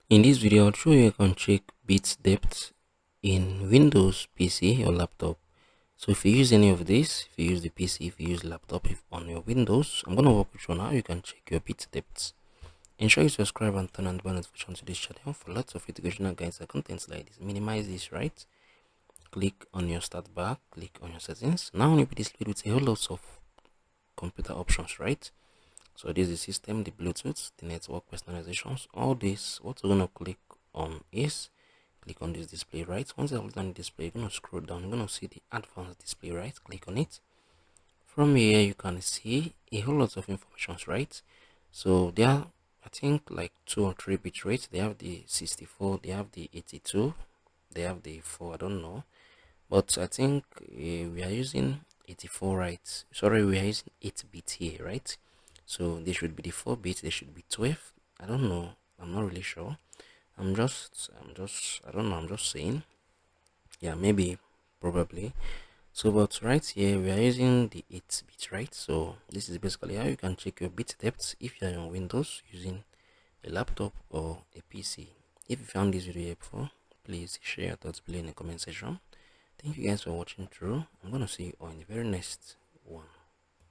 In this video, I'll show you how you can check bit depth in Windows PC or laptop. So if you use any of this, if you use the PC, if you use laptop if on your Windows, I'm gonna walk you through on how you can check your bit depth. Ensure you subscribe and turn on the bell notification to this channel for lots of educational guides and contents like this. Minimize this, right? Click on your start bar, click on your settings. Now you'll be displayed with a whole lot of computer options, right? So this is the system, the Bluetooth, the network personalizations, all this. What we're gonna click on is click on this display, right? Once I click on the display, you're gonna scroll down, you're gonna see the advanced display, right? Click on it. From here you can see a whole lot of informations, right? So there are, I think, like 2 or 3 bit rates. They have the 64, they have the 82, they have the 4, I don't know, but I think we are using 84, right? Sorry, we are using 8 bit here, right? So they should be the 4 bits, they should be 12. I don't know, I'm not really sure. I don't know, I'm just saying. Yeah, maybe, probably. So, but right here, we are using the 8 bit, right? So this is basically how you can check your bit depth if you're on Windows using a laptop or a PC. If you found this video helpful, please share your thoughts below in the comment section. Thank you guys for watching through. I'm gonna see you on the very next one.